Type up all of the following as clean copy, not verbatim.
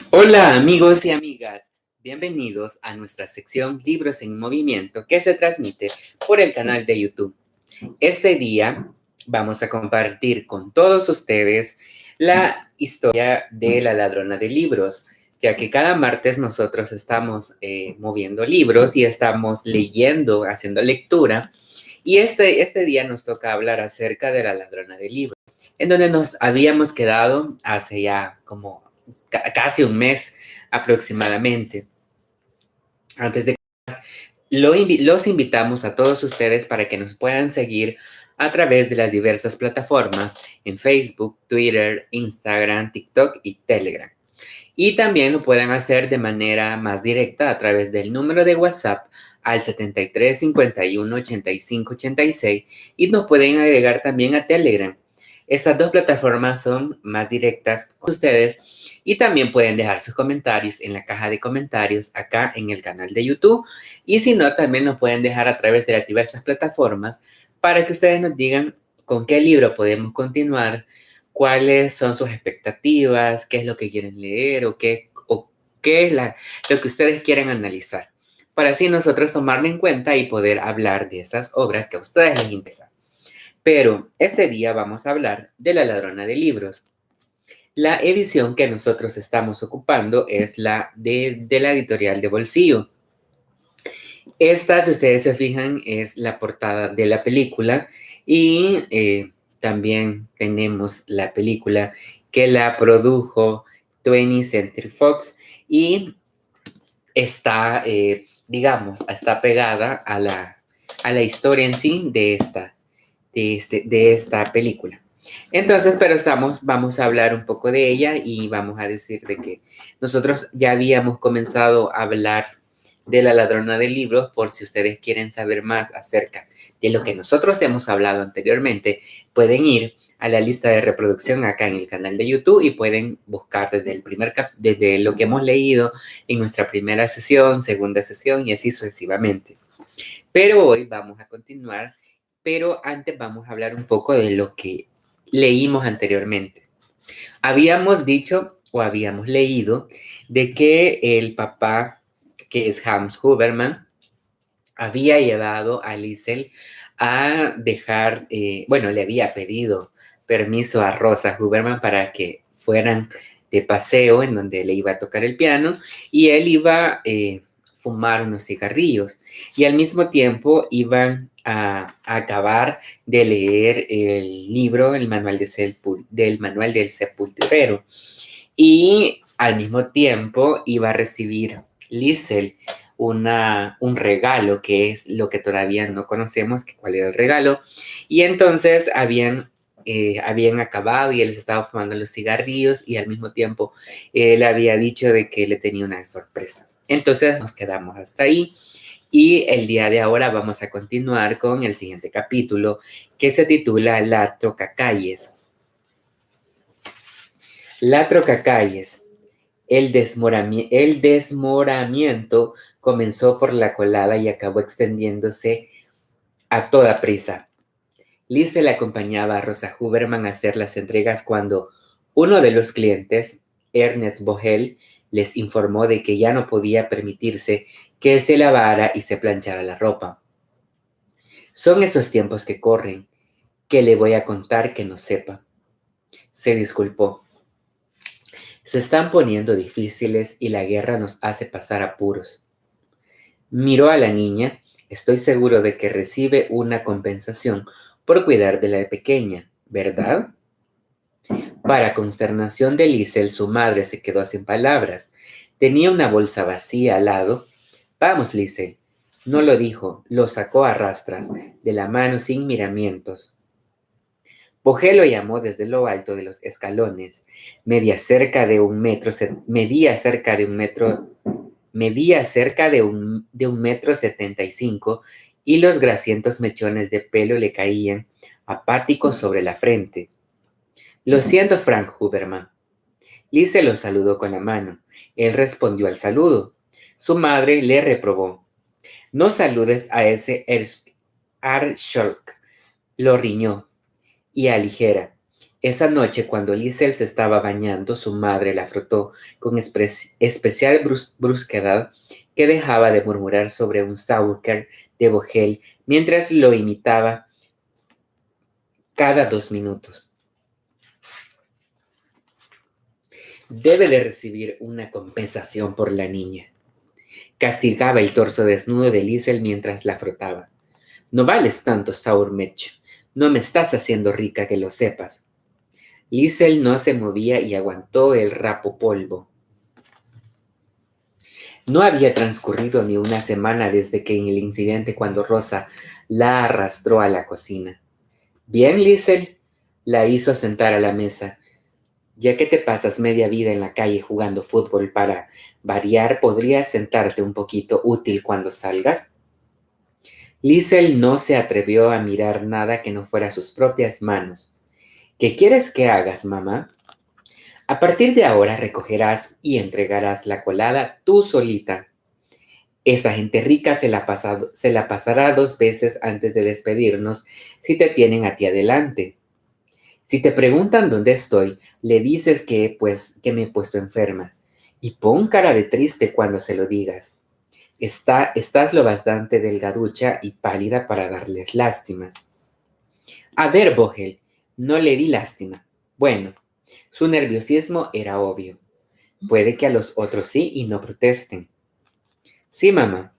Hola amigos y amigas, bienvenidos a nuestra sección Libros en Movimiento que se transmite por el canal de YouTube. Este día vamos a compartir con todos ustedes la historia de la ladrona de libros, ya que cada martes nosotros estamos moviendo libros y estamos leyendo, haciendo lectura, y este día nos toca hablar acerca de la ladrona de libros, en donde nos habíamos quedado hace ya como casi un mes aproximadamente. Antes de los invitamos a todos ustedes para que nos puedan seguir a través de las diversas plataformas en Facebook, Twitter, Instagram, TikTok y Telegram. Y también lo pueden hacer de manera más directa a través del número de WhatsApp al 73 51 85 86 y nos pueden agregar también a Telegram. Estas dos plataformas son más directas con ustedes y también pueden dejar sus comentarios en la caja de comentarios acá en el canal de YouTube. Y si no, también nos pueden dejar a través de las diversas plataformas para que ustedes nos digan con qué libro podemos continuar, cuáles son sus expectativas, qué es lo que quieren leer o qué es lo que ustedes quieren analizar, para así nosotros tomarlo en cuenta y poder hablar de esas obras que a ustedes les interesan. Pero este día vamos a hablar de La ladrona de libros. La edición que nosotros estamos ocupando es la de la editorial de Bolsillo. Esta, si ustedes se fijan, es la portada de la película y también tenemos la película que la produjo 20th Century Fox y está, digamos, está pegada a la historia en sí de esta película. Entonces, pero vamos a hablar un poco de ella y vamos a decir de que nosotros ya habíamos comenzado a hablar de La ladrona de libros. Por si ustedes quieren saber más acerca de lo que nosotros hemos hablado anteriormente, pueden ir a la lista de reproducción acá en el canal de YouTube y pueden buscar desde lo que hemos leído en nuestra primera sesión, segunda sesión y así sucesivamente. Pero hoy vamos a continuar, pero antes vamos a hablar un poco de lo que leímos anteriormente. Habíamos dicho o habíamos leído de que el papá, que es Hans Huberman, había llevado a Liesel a dejar, bueno, le había pedido permiso a Rosa Huberman para que fueran de paseo en donde le iba a tocar el piano y él iba a fumar unos cigarrillos y al mismo tiempo iban a acabar de leer el libro, el manual del manual del sepulturero, y al mismo tiempo iba a recibir Liesel un regalo, que es lo que todavía no conocemos, que cuál era el regalo. Y entonces habían acabado y él se estaba fumando los cigarrillos y al mismo tiempo él había dicho de que le tenía una sorpresa. Entonces nos quedamos hasta ahí y el día de ahora vamos a continuar con el siguiente capítulo que se titula La Trocacalles. La Trocacalles. El desmoramiento comenzó por la colada y acabó extendiéndose a toda prisa. Liz le acompañaba a Rosa Huberman a hacer las entregas cuando uno de los clientes, Ernest Bohel, les informó de que ya no podía permitirse que se lavara y se planchara la ropa. Son esos tiempos que corren, que le voy a contar que no sepa. Se disculpó. Se están poniendo difíciles y la guerra nos hace pasar apuros. Miró a la niña. Estoy seguro de que recibe una compensación por cuidar de la pequeña, ¿verdad? Para consternación de Liesel, su madre se quedó sin palabras. Tenía una bolsa vacía al lado. Vamos, Liesel. No lo dijo, lo sacó a rastras, de la mano sin miramientos. Bogé lo llamó desde lo alto de los escalones. Medía cerca de un metro 75 y los grasientos mechones de pelo le caían apáticos sobre la frente. Lo siento, Frank Huberman. Lise lo saludó con la mano. Él respondió al saludo. Su madre le reprobó. No saludes a ese Arscholk. Lo riñó y aligera. Esa noche, cuando Liesel se estaba bañando, su madre la frotó con especial brusquedad que dejaba de murmurar sobre un Sauerkraut de Vogel mientras lo imitaba cada 2 minutos. Debe de recibir una compensación por la niña. Castigaba el torso desnudo de Liesel mientras la frotaba. No vales tanto, Sauermech. No me estás haciendo rica, que lo sepas. Liesel no se movía y aguantó el rapo polvo. No había transcurrido ni una semana desde que en el incidente cuando Rosa la arrastró a la cocina. Bien, Liesel, la hizo sentar a la mesa. Ya que te pasas media vida en la calle jugando fútbol para variar, ¿podrías sentarte un poquito útil cuando salgas? Liesel no se atrevió a mirar nada que no fuera sus propias manos. ¿Qué quieres que hagas, mamá? A partir de ahora recogerás y entregarás la colada tú solita. Esa gente rica se la pasará 2 veces antes de despedirnos si te tienen a ti adelante. Si te preguntan dónde estoy, le dices que me he puesto enferma. Y pon cara de triste cuando se lo digas. Estás lo bastante delgaducha y pálida para darles lástima. A ver, Vogel, no le di lástima. Bueno, su nerviosismo era obvio. Puede que a los otros sí y no protesten. Sí, mamá.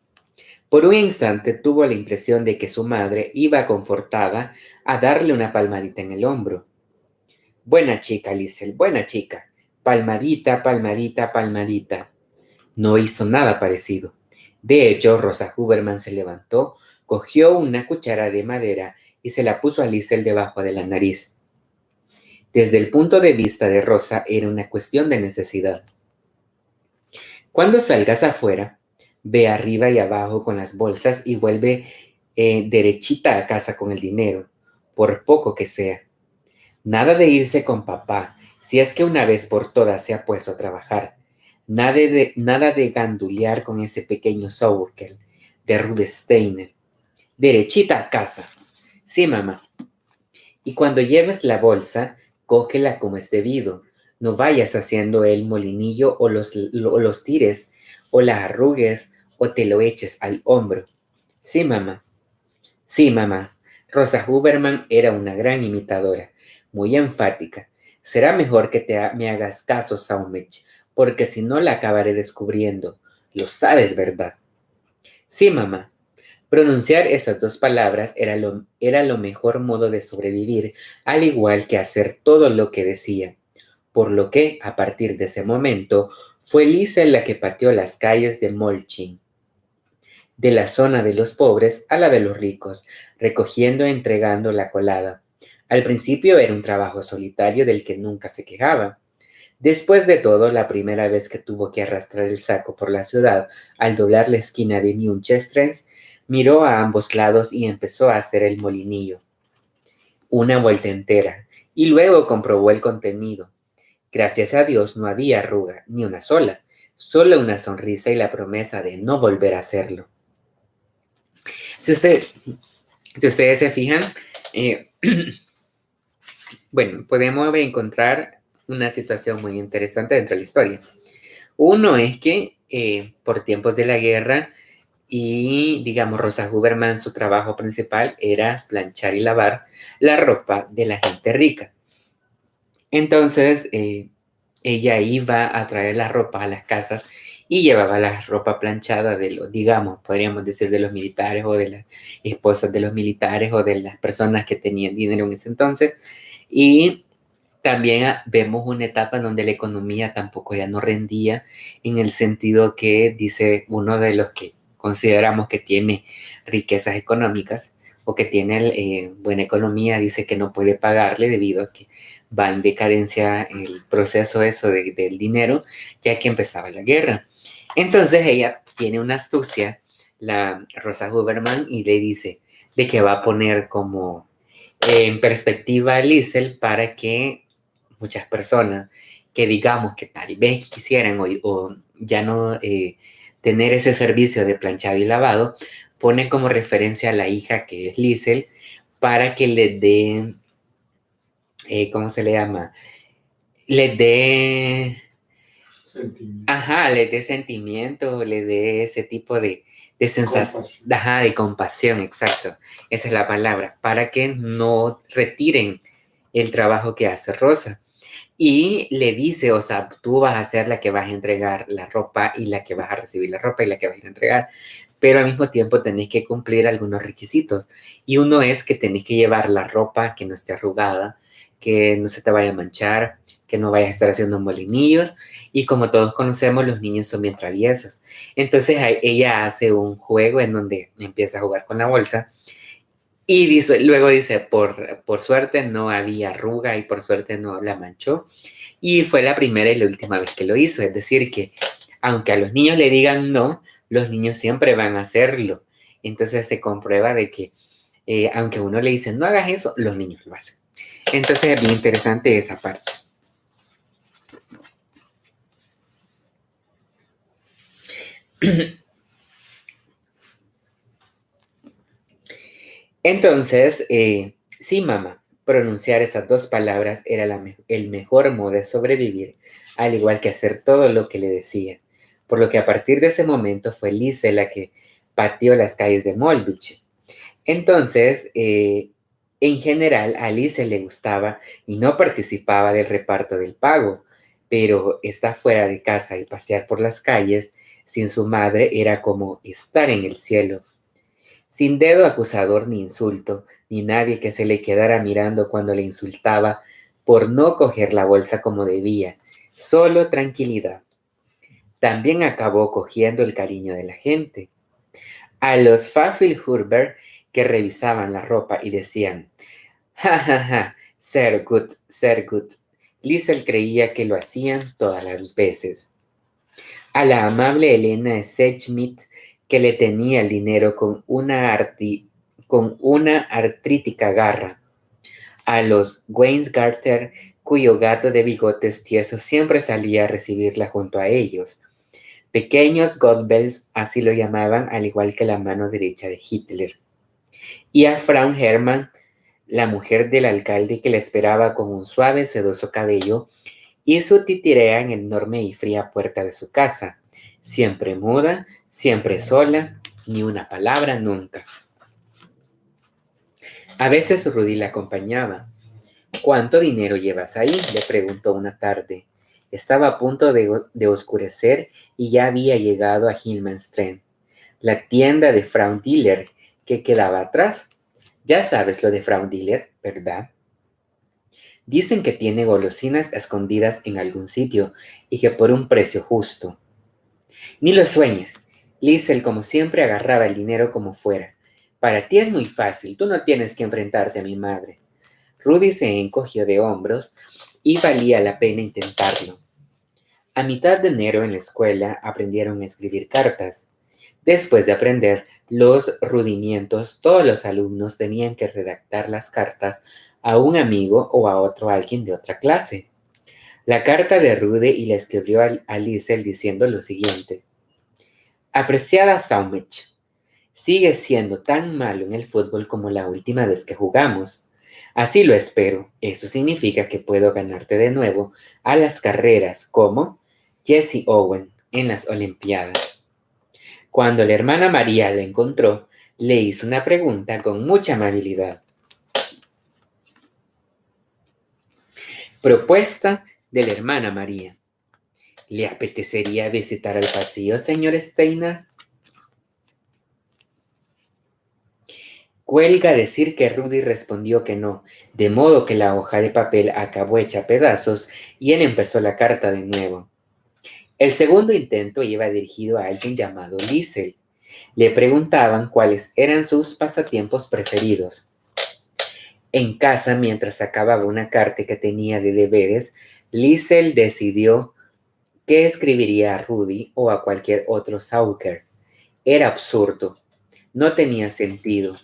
Por un instante tuvo la impresión de que su madre iba confortada a darle una palmadita en el hombro. Buena chica, Liesel, buena chica. Palmadita, palmadita, palmadita. No hizo nada parecido. De hecho, Rosa Huberman se levantó, cogió una cuchara de madera y se la puso a Liesel debajo de la nariz. Desde el punto de vista de Rosa, era una cuestión de necesidad. Cuando salgas afuera, ve arriba y abajo con las bolsas y vuelve derechita a casa con el dinero, por poco que sea. Nada de irse con papá, si es que una vez por todas se ha puesto a trabajar. Nada de gandulear con ese pequeño Sauerkel de Rudesteiner. Derechita a casa. Sí, mamá. Y cuando lleves la bolsa, cógela como es debido. No vayas haciendo el molinillo o los tires, o las arrugues, o te lo eches al hombro. Sí, mamá. Sí, mamá. Rosa Huberman era una gran imitadora, muy enfática. Será mejor que me hagas caso, Saumech, porque si no la acabaré descubriendo. Lo sabes, ¿verdad? Sí, mamá. Pronunciar esas 2 palabras era lo mejor modo de sobrevivir, al igual que hacer todo lo que decía. Por lo que, a partir de ese momento, fue Lisa la que pateó las calles de Molchin, de la zona de los pobres a la de los ricos, recogiendo e entregando la colada. Al principio era un trabajo solitario del que nunca se quejaba. Después de todo, la primera vez que tuvo que arrastrar el saco por la ciudad al doblar la esquina de Munchestrens, miró a ambos lados y empezó a hacer el molinillo. Una vuelta entera, y luego comprobó el contenido. Gracias a Dios no había arruga, ni una sola, solo una sonrisa y la promesa de no volver a hacerlo. Si ustedes se fijan, bueno, podemos encontrar una situación muy interesante dentro de la historia. Uno es que por tiempos de la guerra y, digamos, Rosa Huberman, su trabajo principal era planchar y lavar la ropa de la gente rica. Entonces, ella iba a traer la ropa a las casas y llevaba la ropa planchada de los, digamos, podríamos decir de los militares o de las esposas de los militares o de las personas que tenían dinero en ese entonces. Y también vemos una etapa en donde la economía tampoco ya no rendía, en el sentido que dice uno de los que consideramos que tiene riquezas económicas o que tiene buena economía, dice que no puede pagarle debido a que va en decadencia el proceso eso del dinero, ya que empezaba la guerra. Entonces ella tiene una astucia, la Rosa Huberman, y le dice de que va a poner como en perspectiva a Liesel para que muchas personas que digamos que tal vez quisieran o ya no tener ese servicio de planchado y lavado, pone como referencia a la hija que es Liesel para que le dé ¿cómo se le llama? Le dé, Sentimiento. ajá, le dé sentimiento, le dé ese tipo de sensación, Compasión. ajá, de compasión, exacto. Esa es la palabra, para que no retiren el trabajo que hace Rosa. Y le dice, o sea, tú vas a ser la que vas a entregar la ropa y la que vas a recibir la ropa y la que vas a ir a entregar, pero al mismo tiempo tenés que cumplir algunos requisitos. Y uno es que tenés que llevar la ropa que no esté arrugada, que no se te vaya a manchar, que no vayas a estar haciendo molinillos. Y como todos conocemos, los niños son bien traviesos. Entonces ella hace un juego en donde empieza a jugar con la bolsa y dice, luego dice, por suerte no había arruga y por suerte no la manchó. Y fue la primera y la última vez que lo hizo. Es decir, que aunque a los niños le digan no, los niños siempre van a hacerlo. Entonces se comprueba de que aunque uno le dice no hagas eso, los niños lo hacen. Entonces es bien interesante esa parte. Entonces, sí, mamá, pronunciar esas dos palabras era el mejor modo de sobrevivir, al igual que hacer todo lo que le decía. Por lo que a partir de ese momento fue Lise la que pateó las calles de Molvich. Entonces, en general, a Lise le gustaba y no participaba del reparto del pago, pero estar fuera de casa y pasear por las calles sin su madre era como estar en el cielo. Sin dedo acusador ni insulto, ni nadie que se le quedara mirando cuando le insultaba por no coger la bolsa como debía, solo tranquilidad. También acabó cogiendo el cariño de la gente. A los Pfaffenhuber que revisaban la ropa y decían, ja, ja, ja, sehr gut, sehr gut. Liesel creía que lo hacían todas las veces. A la amable Elena Sechmit, que le tenía el dinero con una artrítica garra. A los Weingarter, cuyo gato de bigotes tiesos siempre salía a recibirla junto a ellos. Pequeños Gottbels, así lo llamaban, al igual que la mano derecha de Hitler. Y a Frau Hermann, la mujer del alcalde que le esperaba con un suave, sedoso cabello y su titirea en la enorme y fría puerta de su casa, siempre muda, siempre sola, ni una palabra nunca. A veces Rudy la acompañaba. ¿Cuánto dinero llevas ahí?, le preguntó una tarde. Estaba a punto de oscurecer y ya había llegado a Hillmanstrand, la tienda de Frau Diller que quedaba atrás. Ya sabes lo de Frau Diller, ¿verdad? Dicen que tiene golosinas escondidas en algún sitio y que por un precio justo. Ni lo sueñes. Liesel, como siempre, agarraba el dinero como fuera. Para ti es muy fácil, tú no tienes que enfrentarte a mi madre. Rudy se encogió de hombros y valía la pena intentarlo. A mitad de enero en la escuela aprendieron a escribir cartas. Después de aprender los rudimientos, todos los alumnos tenían que redactar las cartas a un amigo o a otro alguien de otra clase. La carta de Rudy y la escribió a Liesel diciendo lo siguiente. Apreciada Saumech, sigue siendo tan malo en el fútbol como la última vez que jugamos. Así lo espero. Eso significa que puedo ganarte de nuevo a las carreras como Jesse Owen en las Olimpiadas. Cuando la hermana María la encontró, le hizo una pregunta con mucha amabilidad. Propuesta de la hermana María. ¿Le apetecería visitar el pasillo, señor Steiner? Cuelga decir que Rudy respondió que no, de modo que la hoja de papel acabó hecha pedazos y él empezó la carta de nuevo. El segundo intento iba dirigido a alguien llamado Liesel. Le preguntaban cuáles eran sus pasatiempos preferidos. En casa, mientras acababa una carta que tenía de deberes, Liesel decidió que escribiría a Rudy o a cualquier otro Sauker. Era absurdo. No tenía sentido.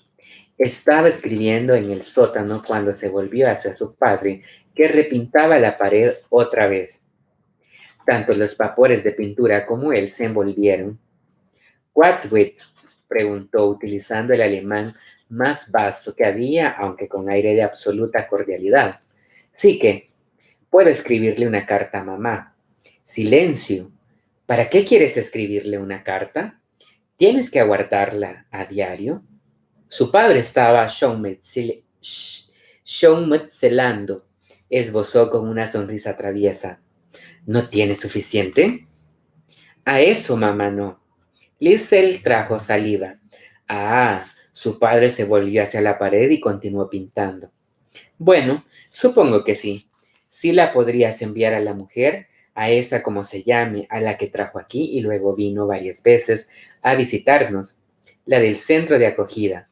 Estaba escribiendo en el sótano cuando se volvió hacia su padre, que repintaba la pared otra vez. Tanto los vapores de pintura como él se envolvieron. «¿What with?», preguntó utilizando el alemán más vasto que había, aunque con aire de absoluta cordialidad. Sí que puedo escribirle una carta a mamá. Silencio. ¿Para qué quieres escribirle una carta? ¿Tienes que aguardarla a diario? Su padre estaba showmetzelando. Esbozó con una sonrisa traviesa. ¿No tienes suficiente? A eso, mamá, no. Liesel trajo saliva. Ah, su padre se volvió hacia la pared y continuó pintando. Bueno, supongo que sí. Sí la podrías enviar a la mujer, a esa como se llame, a la que trajo aquí y luego vino varias veces a visitarnos, la del centro de acogida.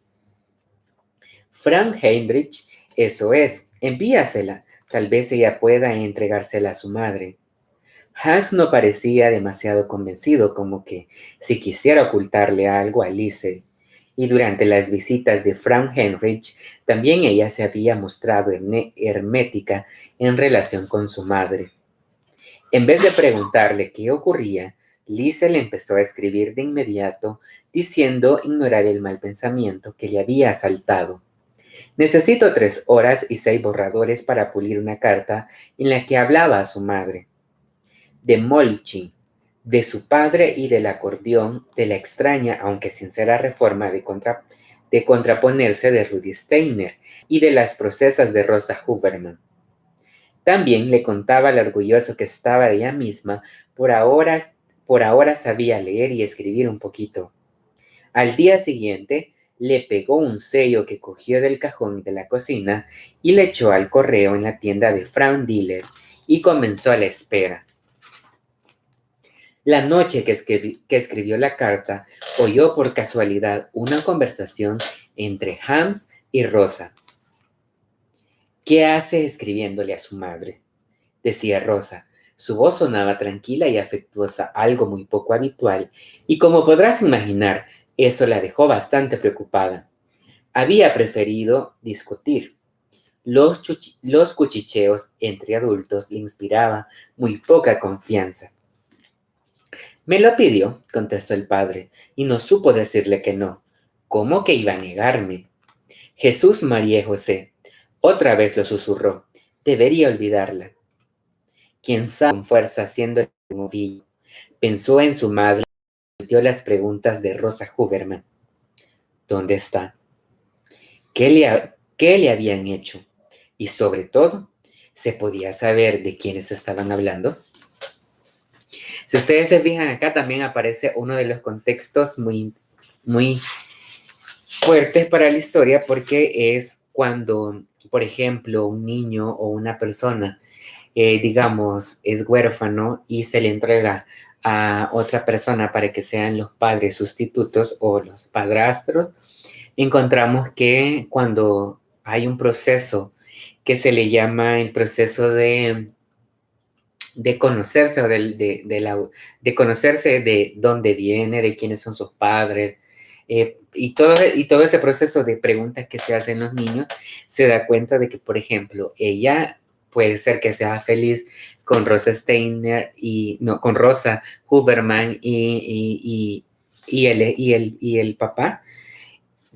Frank Heinrich, eso es, envíasela. Tal vez ella pueda entregársela a su madre. Hans no parecía demasiado convencido, como que si quisiera ocultarle algo a Liesel. Y durante las visitas de Frau Heinrich, también ella se había mostrado hermética en relación con su madre. En vez de preguntarle qué ocurría, Liesel empezó a escribir de inmediato, diciendo ignorar el mal pensamiento que le había asaltado. Necesito 3 horas y 6 borradores para pulir una carta en la que hablaba a su madre. De Molchin, de su padre y del acordeón, de la extraña, aunque sincera reforma de contraponerse de Rudy Steiner y de las procesas de Rosa Huberman. También le contaba lo orgulloso que estaba de ella misma, por ahora sabía leer y escribir un poquito. Al día siguiente, le pegó un sello que cogió del cajón de la cocina y le echó al correo en la tienda de Frau Diller y comenzó la espera. La noche que escribió la carta, oyó por casualidad una conversación entre Hans y Rosa. ¿Qué hace escribiéndole a su madre?, decía Rosa. Su voz sonaba tranquila y afectuosa, algo muy poco habitual, y como podrás imaginar, eso la dejó bastante preocupada. Había preferido discutir. Los cuchicheos entre adultos le inspiraba muy poca confianza. Me lo pidió, contestó el padre, y no supo decirle que no. ¿Cómo que iba a negarme? Jesús, María y José. Otra vez lo susurró. Debería olvidarla. Quién sabe, con fuerza, haciendo un ovillo. Pensó en su madre y repitió las preguntas de Rosa Huberman. ¿Dónde está? ¿Qué le habían hecho? Y sobre todo, ¿se podía saber de quiénes estaban hablando? Si ustedes se fijan acá, también aparece uno de los contextos muy, muy fuertes para la historia, porque es cuando, por ejemplo, un niño o una persona, digamos, es huérfano y se le entrega a otra persona para que sean los padres sustitutos o los padrastros. Encontramos que cuando hay un proceso que se le llama el proceso de conocerse o de conocerse de dónde viene, de quiénes son sus padres, y todo ese proceso de preguntas que se hacen los niños, se da cuenta de que, por ejemplo, ella puede ser que sea feliz con Rosa Steiner con Rosa Huberman y el papá,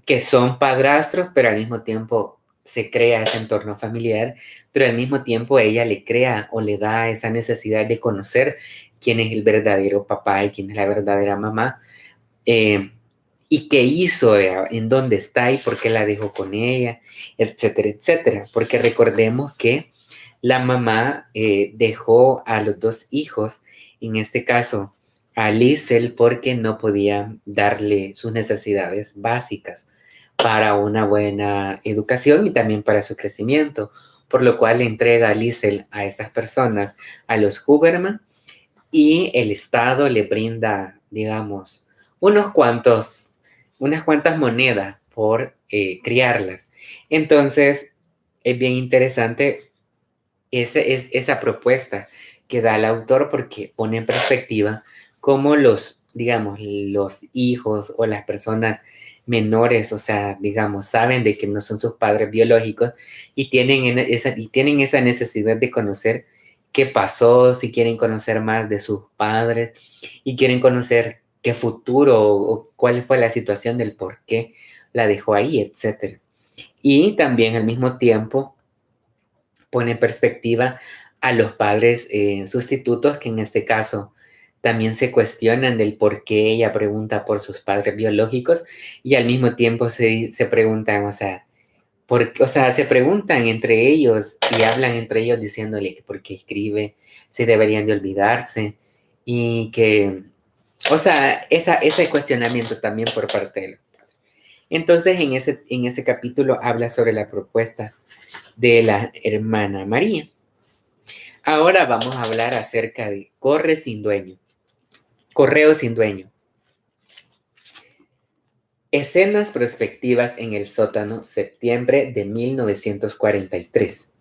que son padrastros, pero al mismo tiempo se crea ese entorno familiar, pero al mismo tiempo ella le crea o le da esa necesidad de conocer quién es el verdadero papá y quién es la verdadera mamá, y qué hizo, en dónde está y por qué la dejó con ella, etcétera, etcétera. Porque recordemos que la mamá dejó a los 2 hijos, en este caso a Liesel, porque no podía darle sus necesidades básicas para una buena educación y también para su crecimiento, por lo cual le entrega a Liesel a estas personas, a los Huberman, y el Estado le brinda, digamos, unas cuantas monedas por criarlas. Entonces, es bien interesante esa propuesta que da el autor, porque pone en perspectiva cómo digamos, los hijos o las personas menores, o sea, digamos, saben de que no son sus padres biológicos y tienen esa necesidad de conocer qué pasó, si quieren conocer más de sus padres y quieren conocer qué futuro o cuál fue la situación del por qué la dejó ahí, etc. Y también al mismo tiempo pone en perspectiva a los padres sustitutos, que en este caso también se cuestionan del por qué ella pregunta por sus padres biológicos y al mismo tiempo se preguntan, se preguntan entre ellos y hablan entre ellos diciéndole que por qué escribe, si deberían de olvidarse y que, ese cuestionamiento también por parte de él. Entonces, en ese capítulo habla sobre la propuesta de la hermana María. Ahora vamos a hablar acerca de correo sin dueño. Escenas prospectivas en el sótano, septiembre de 1943.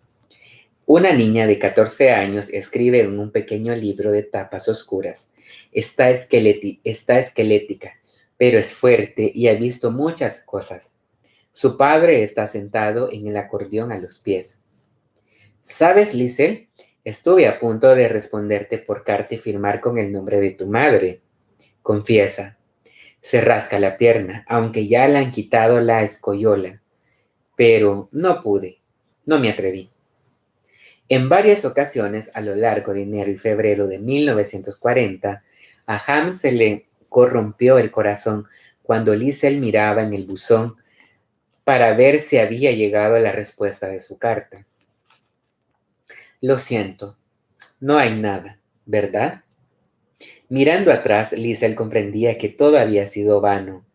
Una niña de 14 años escribe en un pequeño libro de tapas oscuras. Está esquelética, pero es fuerte y ha visto muchas cosas. Su padre está sentado en el acordeón a los pies. ¿Sabes, Liesl? Estuve a punto de responderte por carta y firmar con el nombre de tu madre. Confiesa. Se rasca la pierna, aunque ya le han quitado la escoyola. Pero no pude, no me atreví. En varias ocasiones a lo largo de enero y febrero de 1940, a Ham se le corrompió el corazón cuando Liesl miraba en el buzón para ver si había llegado la respuesta de su carta. Lo siento, no hay nada, ¿verdad? Mirando atrás, Liesl comprendía que todo había sido vano.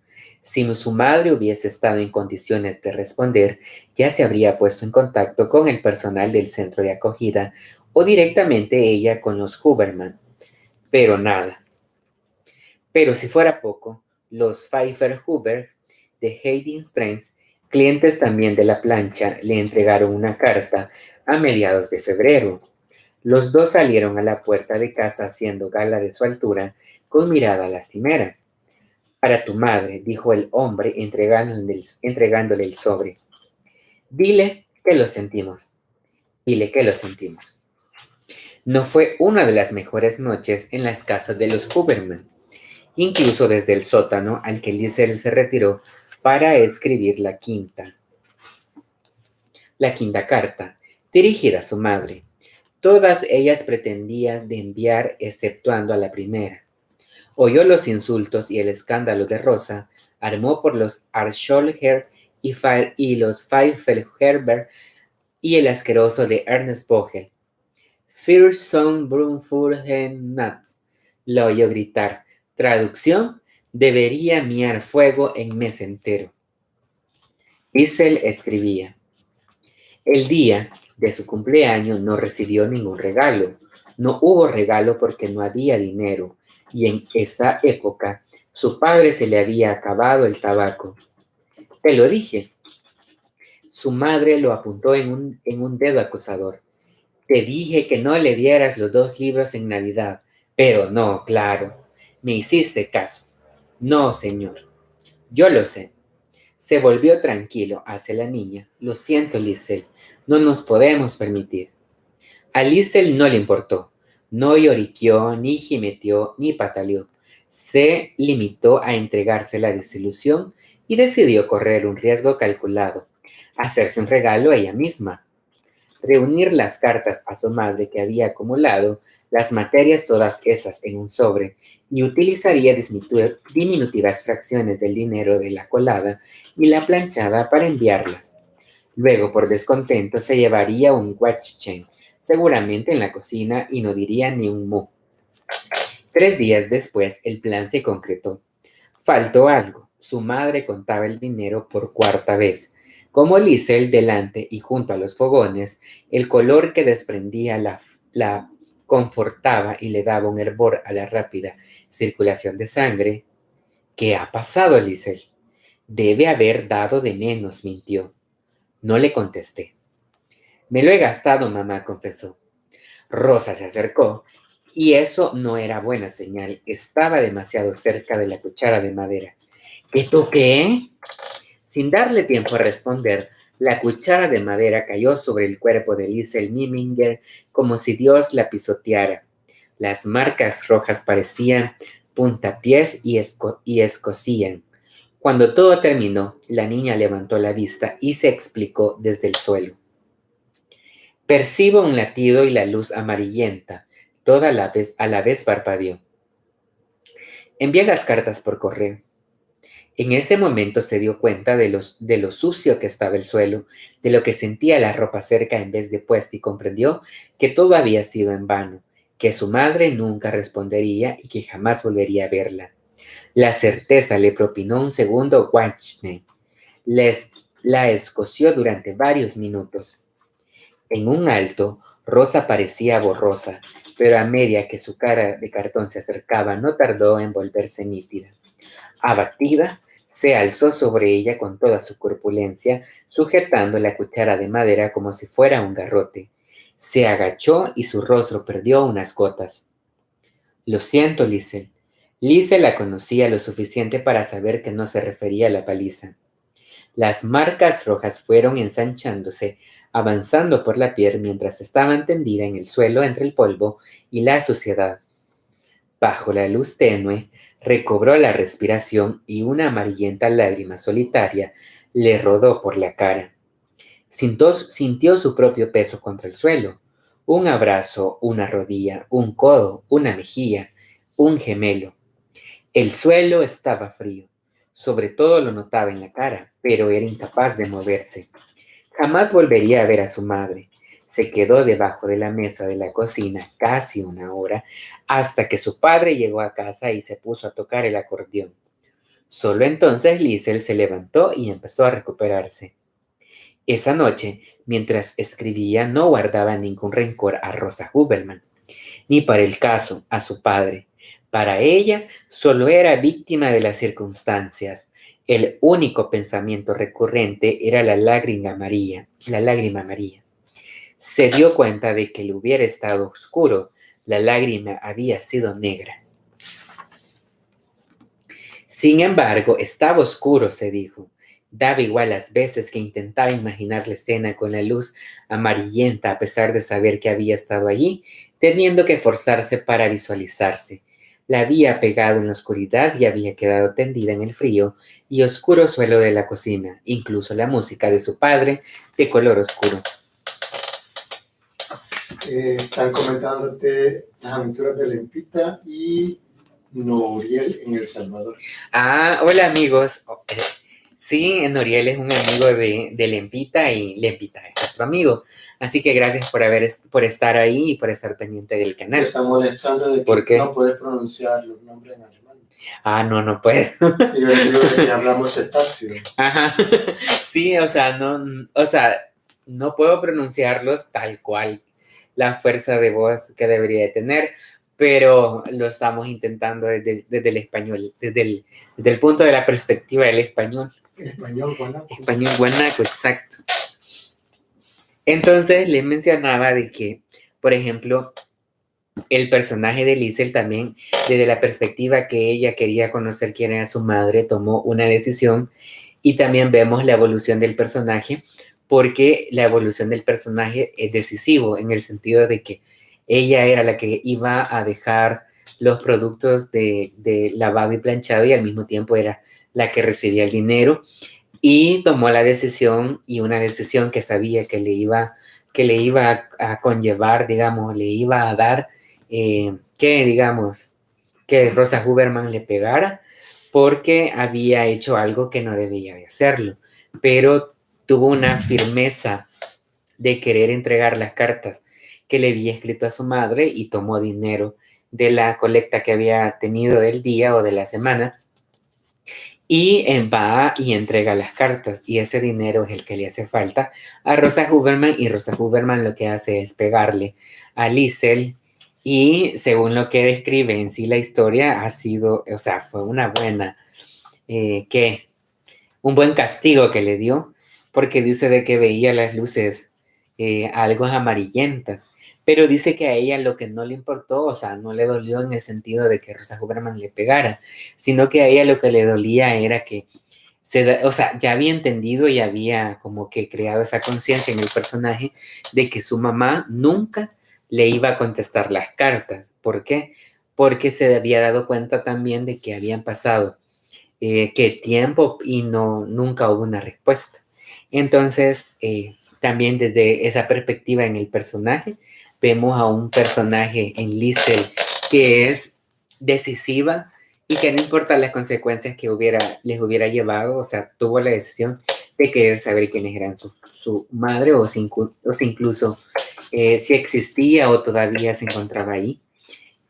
Si su madre hubiese estado en condiciones de responder, ya se habría puesto en contacto con el personal del centro de acogida o directamente ella con los Huberman. Pero nada. Pero si fuera poco, los Pfeiffer-Huber de Heiligenstrasse, clientes también de la plancha, le entregaron una carta a mediados de febrero. Los dos salieron a la puerta de casa haciendo gala de su altura, con mirada lastimera. Para tu madre, dijo el hombre entregándole el sobre. Dile que lo sentimos. Dile que lo sentimos. No fue una de las mejores noches en las casas de los Huberman. Incluso desde el sótano al que Liesl se retiró para escribir la quinta carta, dirigida a su madre. Todas ellas pretendían de enviar exceptuando a la primera. Oyó los insultos y el escándalo de Rosa, armó por los Arscholher y los Pfeiffer-Huber y el asqueroso de Ernest Vogel. Fürson Brunfurgen-Natz, lo oyó gritar. Traducción, debería miar fuego en mes entero. Liesl escribía. El día de su cumpleaños no recibió ningún regalo. No hubo regalo porque no había dinero, y en esa época su padre se le había acabado el tabaco. Te lo dije. Su madre lo apuntó en un dedo acusador. Te dije que no le dieras los 2 libros en Navidad, pero no, claro. Me hiciste caso. No, señor. Yo lo sé. Se volvió tranquilo hacia la niña. Lo siento, Liesl. No nos podemos permitir. A Liesl no le importó. No lloriqueó, ni gimeteó, ni pataleó. Se limitó a entregarse la desilusión y decidió correr un riesgo calculado. Hacerse un regalo a ella misma. Reunir las cartas a su madre que había acumulado, las materias todas esas en un sobre, y utilizaría diminutivas fracciones del dinero de la colada y la planchada para enviarlas. Luego, por descontento, se llevaría un watch chain, seguramente en la cocina, y no diría ni un mu. 3 días después, el plan se concretó. Faltó algo. Su madre contaba el dinero por 4ª vez. Como Liesl delante y junto a los fogones, el color que desprendía la confortaba y le daba un hervor a la rápida circulación de sangre. ¿Qué ha pasado, Liesl? Debe haber dado de menos, mintió. No le contesté. Me lo he gastado, mamá, confesó. Rosa se acercó, y eso no era buena señal. Estaba demasiado cerca de la cuchara de madera. ¿Qué toqué? Sin darle tiempo a responder, la cuchara de madera cayó sobre el cuerpo de Liesl Miminger como si Dios la pisoteara. Las marcas rojas parecían puntapiés y escocían. Cuando todo terminó, la niña levantó la vista y se explicó desde el suelo. Percibo un latido y la luz amarillenta, toda a la vez parpadeó. Envié las cartas por correo. En ese momento se dio cuenta de lo sucio que estaba el suelo, de lo que sentía la ropa cerca en vez de puesta y comprendió que todo había sido en vano, que su madre nunca respondería y que jamás volvería a verla. La certeza le propinó un segundo guachne. La escoció durante varios minutos. En un alto, Rosa parecía borrosa, pero a medida que su cara de cartón se acercaba, no tardó en volverse nítida. Abatida, se alzó sobre ella con toda su corpulencia, sujetando la cuchara de madera como si fuera un garrote. Se agachó y su rostro perdió unas gotas. Lo siento, Liesel. Liesel la conocía lo suficiente para saber que no se refería a la paliza. Las marcas rojas fueron ensanchándose, avanzando por la piel mientras estaban tendida en el suelo entre el polvo y la suciedad. Bajo la luz tenue, recobró la respiración y una amarillenta lágrima solitaria le rodó por la cara. Sintió su propio peso contra el suelo. Un abrazo, una rodilla, un codo, una mejilla, un gemelo. El suelo estaba frío. Sobre todo lo notaba en la cara, pero era incapaz de moverse. Jamás volvería a ver a su madre. Se quedó debajo de la mesa de la cocina casi una hora hasta que su padre llegó a casa y se puso a tocar el acordeón. Solo entonces Liesel se levantó y empezó a recuperarse. Esa noche, mientras escribía, no guardaba ningún rencor a Rosa Huberman, ni para el caso a su padre. Para ella, solo era víctima de las circunstancias. El único pensamiento recurrente era la lágrima María. Se dio cuenta de que le hubiera estado oscuro. La lágrima había sido negra. Sin embargo, estaba oscuro, se dijo. Daba igual las veces que intentaba imaginar la escena con la luz amarillenta a pesar de saber que había estado allí, teniendo que forzarse para visualizarse. La había pegado en la oscuridad y había quedado tendida en el frío y oscuro suelo de la cocina, incluso la música de su padre de color oscuro. Están comentándote las aventuras de Lempita y Noriel en El Salvador. Hola amigos. Sí, Noriel es un amigo de Lempita y Lempita es nuestro amigo. Así que gracias por estar ahí y por estar pendiente del canal. Te está molestando de que no puedes pronunciar los nombres en alemán. No puedo. Y yo digo que hablamos cetáceo. Ajá. Sí, no puedo pronunciarlos tal cual la fuerza de voz que debería de tener, pero lo estamos intentando desde el español, desde el punto de la perspectiva del español. Español guanaco. Español guanaco, exacto. Entonces les mencionaba de que, por ejemplo, el personaje de Liesel también, desde la perspectiva que ella quería conocer quién era su madre, tomó una decisión y también vemos la evolución del personaje, porque la evolución del personaje es decisivo en el sentido de que ella era la que iba a dejar los productos de lavado y planchado y al mismo tiempo era la que recibía el dinero y tomó la decisión y una decisión que sabía que le iba a conllevar, digamos, le iba a dar que Rosa Huberman le pegara porque había hecho algo que no debía de hacerlo, pero tuvo una firmeza de querer entregar las cartas que le había escrito a su madre y tomó dinero de la colecta que había tenido del día o de la semana y va y entrega las cartas y ese dinero es el que le hace falta a Rosa Huberman y Rosa Huberman lo que hace es pegarle a Liesel y según lo que describe en sí la historia fue una buena un buen castigo que le dio porque dice de que veía las luces algo amarillentas, pero dice que a ella lo que no le importó, no le dolió en el sentido de que Rosa Huberman le pegara, sino que a ella lo que le dolía era que ya había entendido y había como que creado esa conciencia en el personaje de que su mamá nunca le iba a contestar las cartas. ¿Por qué? Porque se había dado cuenta también de que habían pasado que tiempo y nunca hubo una respuesta. Entonces, También desde esa perspectiva en el personaje, vemos a un personaje en Liesel que es decisiva y que no importa las consecuencias que les hubiera llevado, o sea, tuvo la decisión de querer saber quiénes eran su madre o si incluso si existía o todavía se encontraba ahí.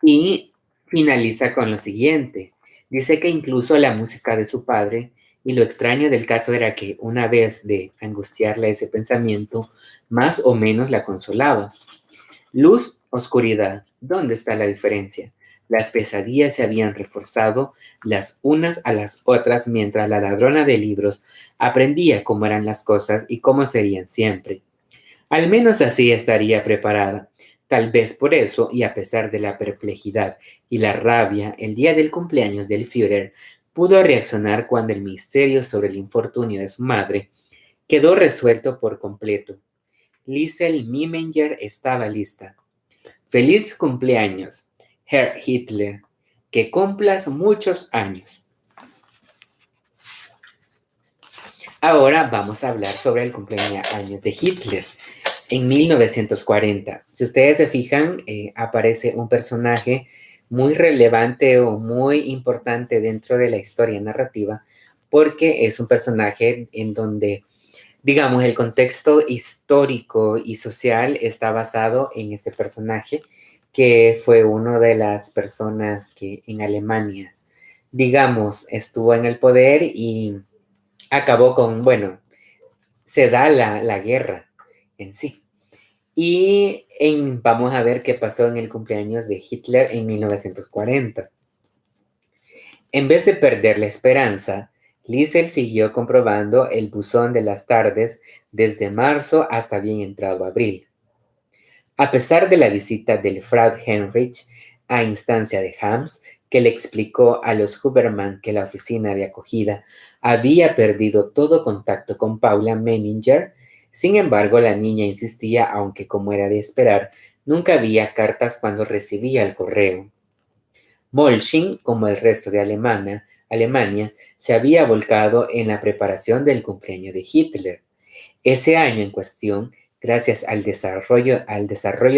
Y finaliza con lo siguiente. Dice que incluso la música de su padre, y lo extraño del caso era que una vez de angustiarle ese pensamiento, más o menos la consolaba. Luz, oscuridad, ¿dónde está la diferencia? Las pesadillas se habían reforzado las unas a las otras mientras la ladrona de libros aprendía cómo eran las cosas y cómo serían siempre. Al menos así estaría preparada. Tal vez por eso, y a pesar de la perplejidad y la rabia, el día del cumpleaños del Führer pudo reaccionar cuando el misterio sobre el infortunio de su madre quedó resuelto por completo. Liesel Miminger estaba lista. Feliz cumpleaños, Herr Hitler. Que cumplas muchos años. Ahora vamos a hablar sobre el cumpleaños de Hitler. En 1940, si ustedes se fijan, aparece un personaje muy relevante o muy importante dentro de la historia narrativa, porque es un personaje en donde, digamos, el contexto histórico y social está basado en este personaje, que fue una de las personas que en Alemania, digamos, estuvo en el poder y acabó con, bueno, se da la guerra en sí. Y vamos a ver qué pasó en el cumpleaños de Hitler en 1940. En vez de perder la esperanza, Liesel siguió comprobando el buzón de las tardes desde marzo hasta bien entrado abril. A pesar de la visita del Frau Heinrich a instancia de Hams, que le explicó a los Huberman que la oficina de acogida había perdido todo contacto con Paula Meininger, sin embargo, la niña insistía, aunque como era de esperar, nunca había cartas cuando recibía el correo. Molching, como el resto de Alemania, se había volcado en la preparación del cumpleaños de Hitler. Ese año en cuestión, gracias al desarrollo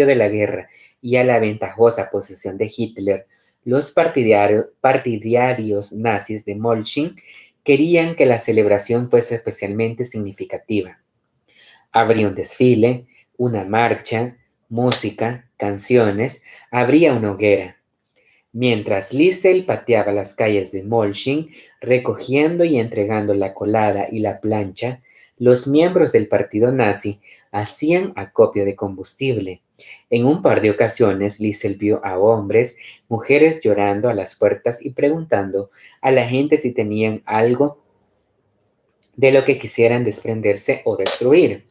de la guerra y a la ventajosa posición de Hitler, los partidarios nazis de Molching querían que la celebración fuese especialmente significativa. Habría un desfile, una marcha, música, canciones, habría una hoguera. Mientras Liesel pateaba las calles de Molching, recogiendo y entregando la colada y la plancha, los miembros del partido nazi hacían acopio de combustible. En un par de ocasiones, Liesel vio a hombres, mujeres llorando a las puertas y preguntando a la gente si tenían algo de lo que quisieran desprenderse o destruir.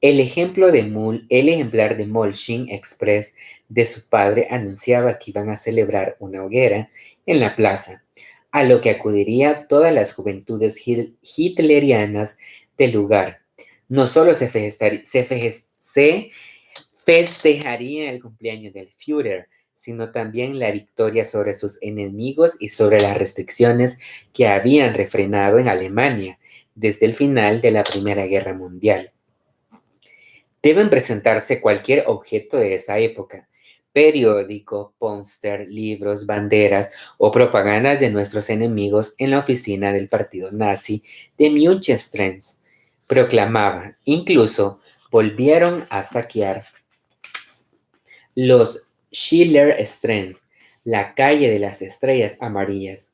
El ejemplar de Molching Express de su padre anunciaba que iban a celebrar una hoguera en la plaza, a lo que acudiría todas las juventudes hitlerianas del lugar. No solo se festejaría el cumpleaños del Führer, sino también la victoria sobre sus enemigos y sobre las restricciones que habían refrenado en Alemania desde el final de la Primera Guerra Mundial. Deben presentarse cualquier objeto de esa época, periódico, póster, libros, banderas o propagandas de nuestros enemigos en la oficina del partido nazi de Münchenstrenz, proclamaba. Incluso volvieron a saquear los Schillerstraße, la calle de las estrellas amarillas.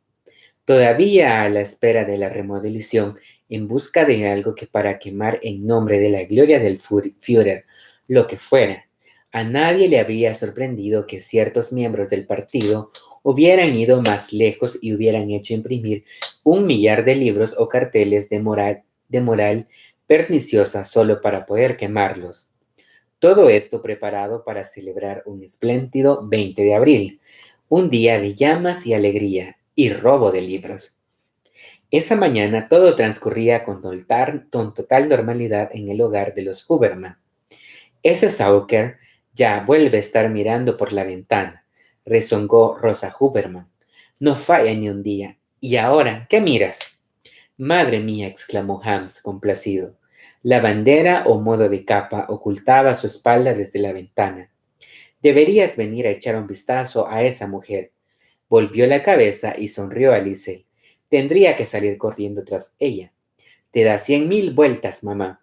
Todavía a la espera de la remodelación, en busca de algo que para quemar en nombre de la gloria del Führer, lo que fuera. A nadie le había sorprendido que ciertos miembros del partido hubieran ido más lejos y hubieran hecho imprimir 1 millar de libros o carteles de moral perniciosa solo para poder quemarlos. Todo esto preparado para celebrar un espléndido 20 de abril, un día de llamas y alegría y robo de libros. Esa mañana todo transcurría con total normalidad en el hogar de los Huberman. Ese Sauker ya vuelve a estar mirando por la ventana, rezongó Rosa Huberman. No falla ni un día. ¿Y ahora qué miras? Madre mía, exclamó Hams, complacido. La bandera o modo de capa ocultaba su espalda desde la ventana. Deberías venir a echar un vistazo a esa mujer. Volvió la cabeza y sonrió a Liesel. Tendría que salir corriendo tras ella. Te da 100.000 vueltas, mamá.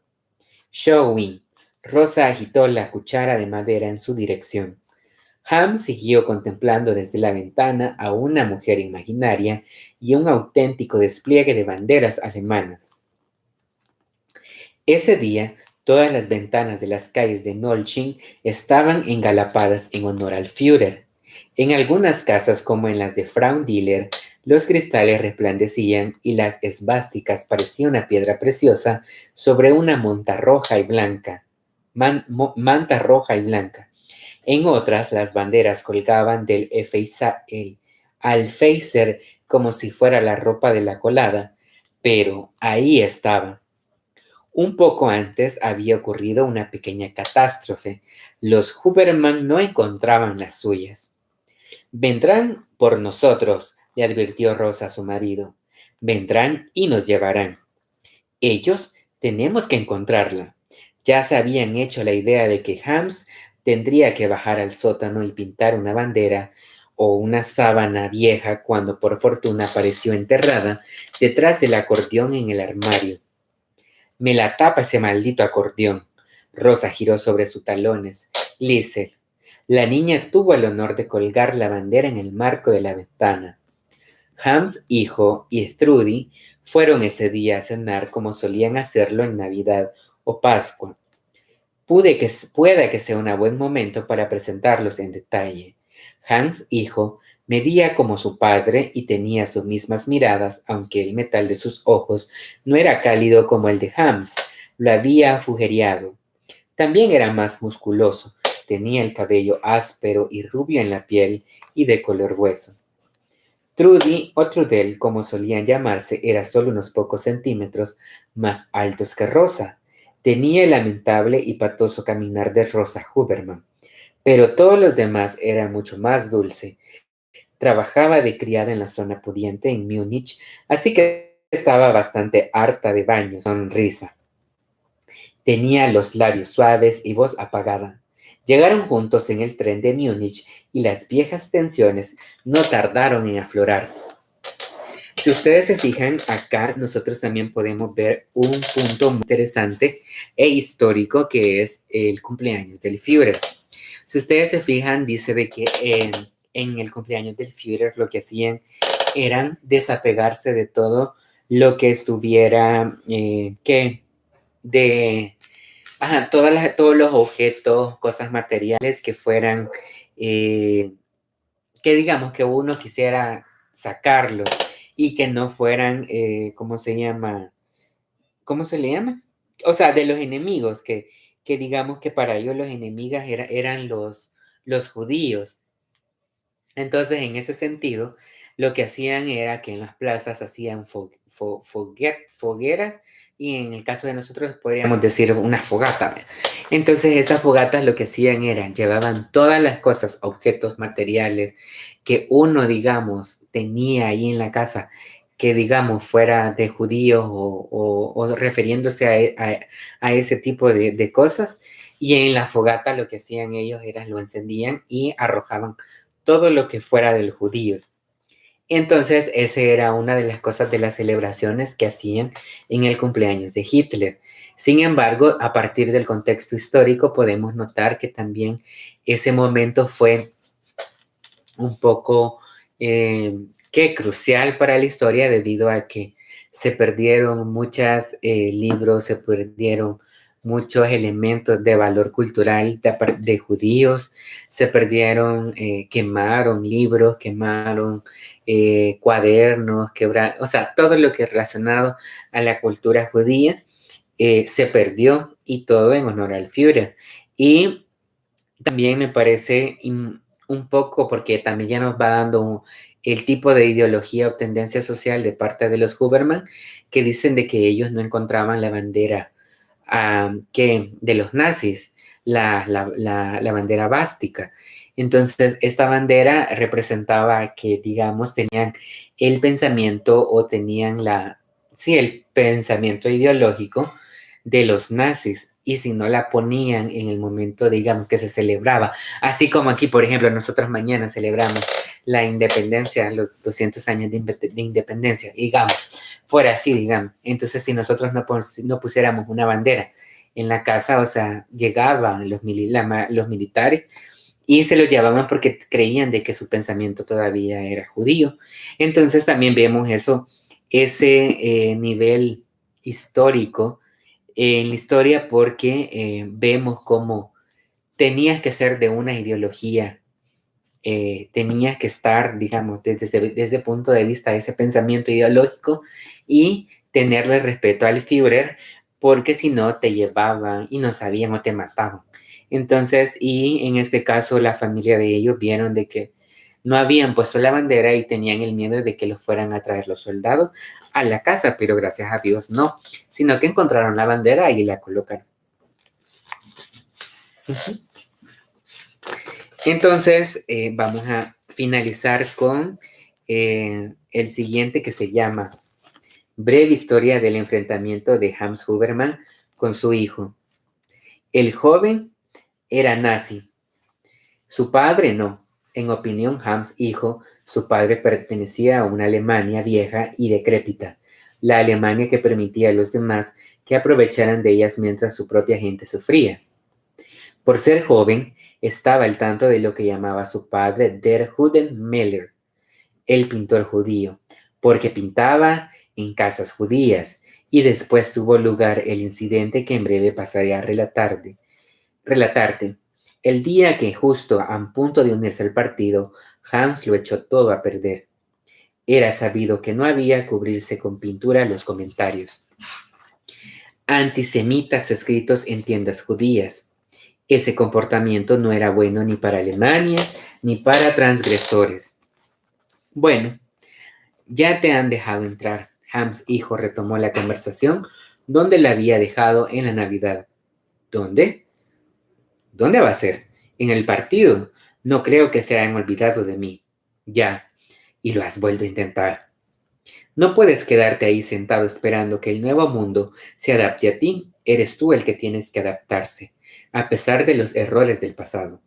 Showing. Rosa agitó la cuchara de madera en su dirección. Ham siguió contemplando desde la ventana a una mujer imaginaria y un auténtico despliegue de banderas alemanas. Ese día, todas las ventanas de las calles de Nolching estaban engalapadas en honor al Führer. En algunas casas, como en las de Frau Diller, los cristales resplandecían y las esvásticas parecían una piedra preciosa sobre una manta roja y blanca. Manta roja y blanca. En otras, las banderas colgaban del alféizar como si fuera la ropa de la colada, pero ahí estaba. Un poco antes había ocurrido una pequeña catástrofe. Los Huberman no encontraban las suyas. Vendrán por nosotros, le advirtió Rosa a su marido. Vendrán y nos llevarán. Ellos tenemos que encontrarla. Ya se habían hecho la idea de que Hams tendría que bajar al sótano y pintar una bandera o una sábana vieja cuando por fortuna apareció enterrada detrás del acordeón en el armario. Me la tapa ese maldito acordeón. Rosa giró sobre sus talones. Liesel. La niña tuvo el honor de colgar la bandera en el marco de la ventana. Hans, hijo, y Trudy fueron ese día a cenar como solían hacerlo en Navidad o Pascua. Puede que sea un buen momento para presentarlos en detalle. Hans, hijo, medía como su padre y tenía sus mismas miradas, aunque el metal de sus ojos no era cálido como el de Hans. Lo había agujereado. También era más musculoso. Tenía el cabello áspero y rubio en la piel y de color hueso. Trudy, o Trudel, como solían llamarse, era solo unos pocos centímetros más altos que Rosa. Tenía el lamentable y patoso caminar de Rosa Huberman, pero todos los demás eran mucho más dulce. Trabajaba de criada en la zona pudiente en Múnich, así que estaba bastante harta de baños. Sonrisa. Tenía los labios suaves y voz apagada. Llegaron juntos en el tren de Múnich y las viejas tensiones no tardaron en aflorar. Si ustedes se fijan, acá nosotros también podemos ver un punto muy interesante e histórico que es el cumpleaños del Führer. Si ustedes se fijan, dice de que en el cumpleaños del Führer lo que hacían eran desapegarse de todo lo que estuviera, todos los objetos, cosas materiales que fueran, que digamos que uno quisiera sacarlo y que no fueran, ¿cómo se llama? ¿Cómo se le llama? O sea, de los enemigos, que digamos que para ellos los enemigos eran los judíos. Entonces, en ese sentido, lo que hacían era que en las plazas hacían fogueras y en el caso de nosotros podríamos decir una fogata. Entonces, estas fogatas lo que hacían era, llevaban todas las cosas, objetos materiales que uno, digamos, tenía ahí en la casa, que digamos fuera de judíos o refiriéndose a ese tipo de cosas, y en la fogata lo que hacían ellos era lo encendían y arrojaban todo lo que fuera de los judíos. Entonces, esa era una de las cosas de las celebraciones que hacían en el cumpleaños de Hitler. Sin embargo, a partir del contexto histórico podemos notar que también ese momento fue un poco crucial para la historia debido a que se perdieron muchos libros, se perdieron muchos elementos de valor cultural de judíos, se perdieron, quemaron libros, quemaron cuadernos, o sea, todo lo que es relacionado a la cultura judía se perdió y todo en honor al Führer. Y también me parece un poco, porque también ya nos va dando el tipo de ideología o tendencia social de parte de los Huberman, que dicen de que ellos no encontraban la bandera de los nazis, la bandera bástica. Entonces, esta bandera representaba que, digamos, tenían el pensamiento o tenían el pensamiento ideológico de los nazis, y si no la ponían en el momento, digamos, que se celebraba, así como aquí, por ejemplo, nosotros mañana celebramos la independencia, los 200 años de independencia, digamos, fuera así, digamos. Entonces, si nosotros no pusiéramos una bandera en la casa, o sea, llegaban los militares y se lo llevaban porque creían de que su pensamiento todavía era judío. Entonces, también vemos ese nivel histórico en la historia, porque vemos cómo tenías que ser de una ideología, tenías que estar, digamos, desde el punto de vista de ese pensamiento ideológico y tenerle respeto al Führer, porque si no te llevaban y no sabían o te mataban. Entonces, y en este caso la familia de ellos vieron de que no habían puesto la bandera y tenían el miedo de que los fueran a traer los soldados a la casa, pero gracias a Dios no, sino que encontraron la bandera y la colocaron. Entonces, vamos a finalizar con el siguiente, que se llama Breve historia del enfrentamiento de Hans Huberman con su hijo. El joven era nazi, su padre no. En opinión Hans hijo, su padre pertenecía a una Alemania vieja y decrépita, la Alemania que permitía a los demás que aprovecharan de ellas mientras su propia gente sufría. Por ser joven, estaba al tanto de lo que llamaba su padre Der Judenmaler, el pintor judío, porque pintaba en casas judías, y después tuvo lugar el incidente que en breve pasaré a relatarte. El día que, justo a punto de unirse al partido, Hans lo echó todo a perder. Era sabido que no había cubrirse con pintura los comentarios antisemitas escritos en tiendas judías. Ese comportamiento no era bueno ni para Alemania ni para transgresores. Bueno, ya te han dejado entrar. Hans hijo retomó la conversación donde la había dejado en la Navidad. ¿Dónde? ¿Dónde va a ser? En el partido. No creo que se hayan olvidado de mí. Ya. Y lo has vuelto a intentar. No puedes quedarte ahí sentado esperando que el nuevo mundo se adapte a ti. Eres tú el que tienes que adaptarse, a pesar de los errores del pasado.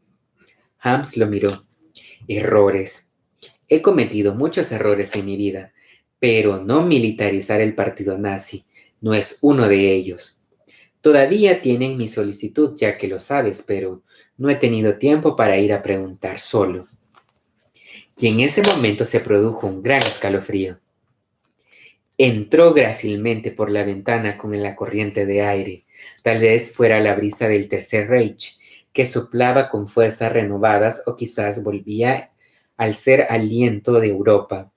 Hans lo miró. Errores. He cometido muchos errores en mi vida, pero no militarizar el partido nazi no es uno de ellos. Todavía tienen mi solicitud, ya que lo sabes, pero no he tenido tiempo para ir a preguntar solo. Y en ese momento se produjo un gran escalofrío. Entró grácilmente por la ventana con la corriente de aire. Tal vez fuera la brisa del Tercer Reich, que soplaba con fuerzas renovadas, o quizás volvía al ser aliento de Europa.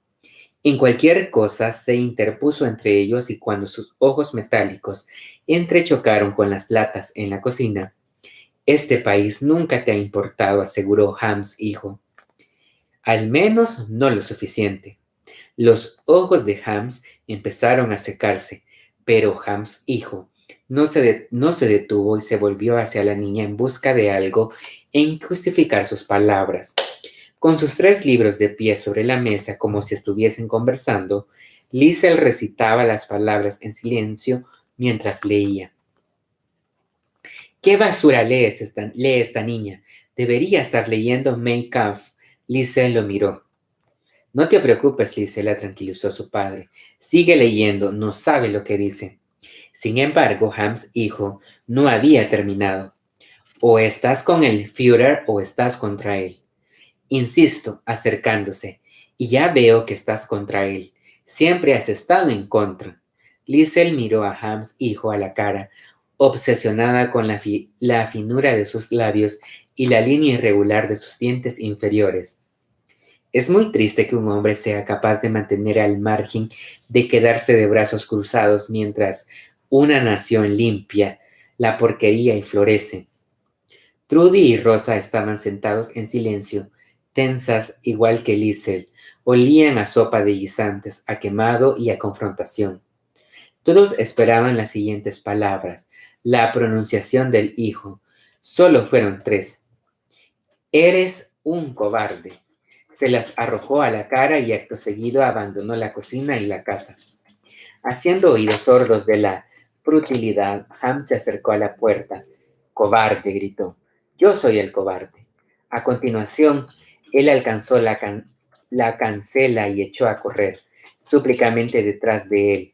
En cualquier cosa se interpuso entre ellos, y cuando sus ojos metálicos entrechocaron con las latas en la cocina. Este país nunca te ha importado, aseguró Hans hijo. Al menos no lo suficiente. Los ojos de Hans empezaron a secarse, pero Hans hijo no se detuvo y se volvió hacia la niña en busca de algo en que justificar sus palabras. Con sus 3 libros de pie sobre la mesa, como si estuviesen conversando, Liesel recitaba las palabras en silencio mientras leía. ¿Qué basura lee esta niña? Debería estar leyendo Mein Kampf. Liesel lo miró. No te preocupes, Liesel, la tranquilizó su padre. Sigue leyendo, no sabe lo que dice. Sin embargo, Hans hijo no había terminado. O estás con el Führer o estás contra él. Insisto, acercándose, y ya veo que estás contra él. Siempre has estado en contra. Liesel miró a Hans hijo a la cara, obsesionada con la finura de sus labios y la línea irregular de sus dientes inferiores. Es muy triste que un hombre sea capaz de mantener al margen de quedarse de brazos cruzados mientras una nación limpia la porquería y florece. Trudy y Rosa estaban sentados en silencio, tensas igual que Liesel. Olían a sopa de guisantes, a quemado y a confrontación. Todos esperaban las siguientes palabras, la pronunciación del hijo. Solo fueron 3. Eres un cobarde. Se las arrojó a la cara y acto seguido abandonó la cocina y la casa, haciendo oídos sordos de la Por utilidad, Hans se acercó a la puerta. «Cobarde», gritó. «Yo soy el cobarde». A continuación, él alcanzó la cancela y echó a correr, súbitamente detrás de él.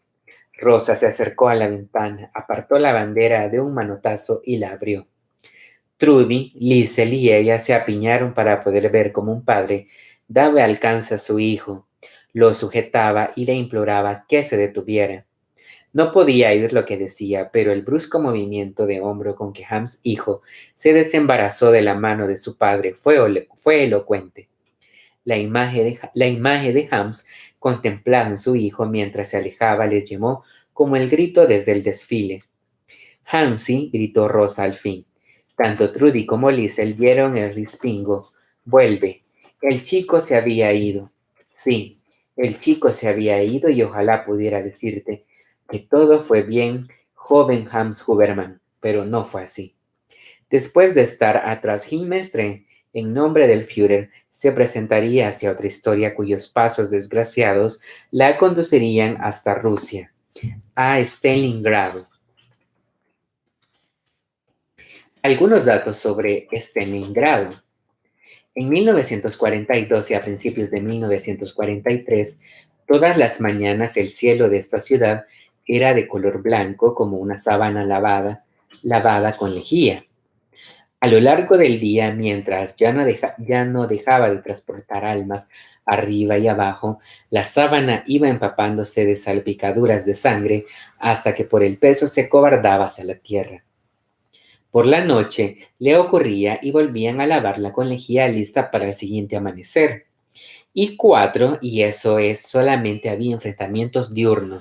Rosa se acercó a la ventana, apartó la bandera de un manotazo y la abrió. Trudy, Liesel y ella se apiñaron para poder ver cómo un padre daba alcance a su hijo, lo sujetaba y le imploraba que se detuviera. No podía oír lo que decía, pero el brusco movimiento de hombro con que Hans, hijo, se desembarazó de la mano de su padre fue elocuente. La imagen de Hans, contemplada en su hijo mientras se alejaba, les llamó como el grito desde el desfile. «Hansi», gritó Rosa al fin. Tanto Trudy como Liesel vieron el respingo. «Vuelve». El chico se había ido. Sí, el chico se había ido y ojalá pudiera decirte que todo fue bien, joven Hans Huberman, pero no fue así. Después de estar atrás Himmelstre, en nombre del Führer, se presentaría hacia otra historia cuyos pasos desgraciados la conducirían hasta Rusia, a Stalingrado. Algunos datos sobre Stalingrado. En 1942 y a principios de 1943, todas las mañanas el cielo de esta ciudad era de color blanco como una sábana lavada con lejía. A lo largo del día, mientras ya no dejaba de transportar almas arriba y abajo, la sábana iba empapándose de salpicaduras de sangre hasta que por el peso se cobardaba hacia la tierra. Por la noche le ocurría y volvían a lavarla con lejía lista para el siguiente amanecer. Y eso es, solamente había enfrentamientos diurnos.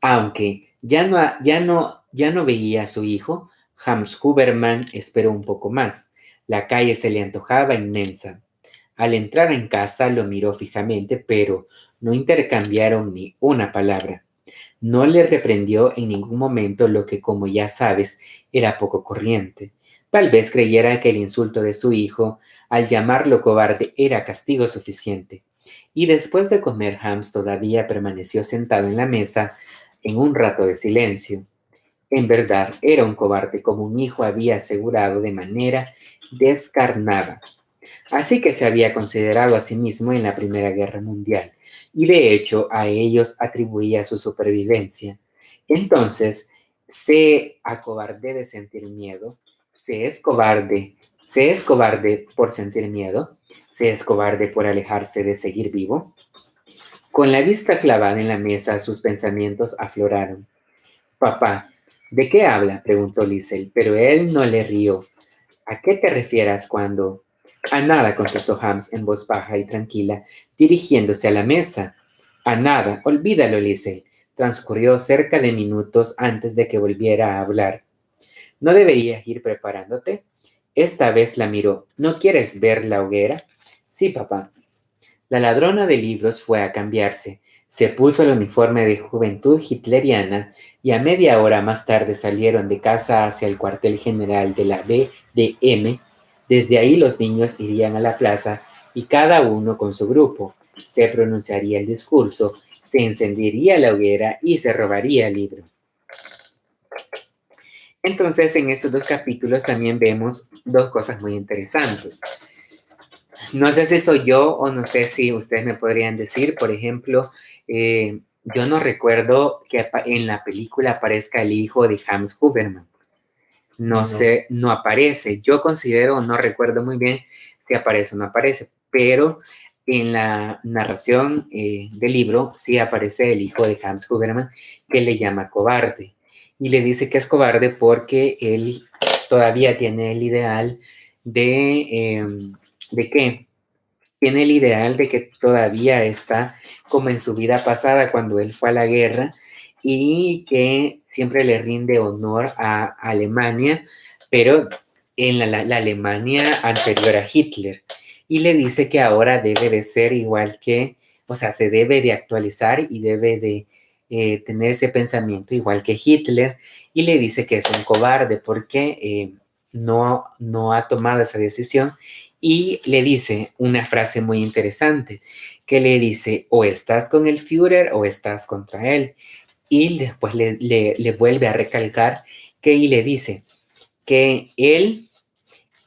Aunque ya no veía a su hijo, Hans Huberman esperó un poco más. La calle se le antojaba inmensa. Al entrar en casa lo miró fijamente, pero no intercambiaron ni una palabra. No le reprendió en ningún momento, lo que, como ya sabes, era poco corriente. Tal vez creyera que el insulto de su hijo, al llamarlo cobarde, era castigo suficiente. Y después de comer, Hans todavía permaneció sentado en la mesa en un rato de silencio. En verdad, era un cobarde, como un hijo había asegurado de manera descarnada. Así que se había considerado a sí mismo en la Primera Guerra Mundial, y de hecho a ellos atribuía su supervivencia. Entonces, ¿se acobardé de sentir miedo? ¿Se es cobarde por sentir miedo? ¿Se es cobarde por alejarse de seguir vivo? Con la vista clavada en la mesa, sus pensamientos afloraron. «Papá, ¿de qué habla?», preguntó Liesel, pero él no le rió. «¿A qué te refieres cuando...?» «A nada», contestó Hans en voz baja y tranquila, dirigiéndose a la mesa. «A nada, olvídalo, Liesel». Transcurrió cerca de minutos antes de que volviera a hablar. «¿No deberías ir preparándote?». Esta vez la miró. «¿No quieres ver la hoguera?». «Sí, papá». La ladrona de libros fue a cambiarse. Se puso el uniforme de juventud hitleriana y a media hora más tarde salieron de casa hacia el cuartel general de la BDM. Desde ahí los niños irían a la plaza y cada uno con su grupo. Se pronunciaría el discurso, se encendería la hoguera y se robaría el libro. Entonces, en estos dos capítulos también vemos dos cosas muy interesantes. No sé si soy yo o no sé si ustedes me podrían decir, por ejemplo, yo no recuerdo que en la película aparezca el hijo de Hans Huberman. No sé, no aparece. Yo considero, no recuerdo muy bien si aparece o no aparece, pero en la narración del libro sí aparece el hijo de Hans Huberman, que le llama cobarde. Y le dice que es cobarde porque él todavía tiene el ideal ¿de qué? Tiene el ideal de que todavía está como en su vida pasada cuando él fue a la guerra y que siempre le rinde honor a Alemania, pero en la Alemania anterior a Hitler. Y le dice que ahora debe de ser igual que, o sea, se debe de actualizar y debe de tener ese pensamiento igual que Hitler. Y le dice que es un cobarde porque no ha tomado esa decisión. Y le dice una frase muy interesante, que le dice, o estás con el Führer o estás contra él. y después le vuelve a recalcar y le dice que él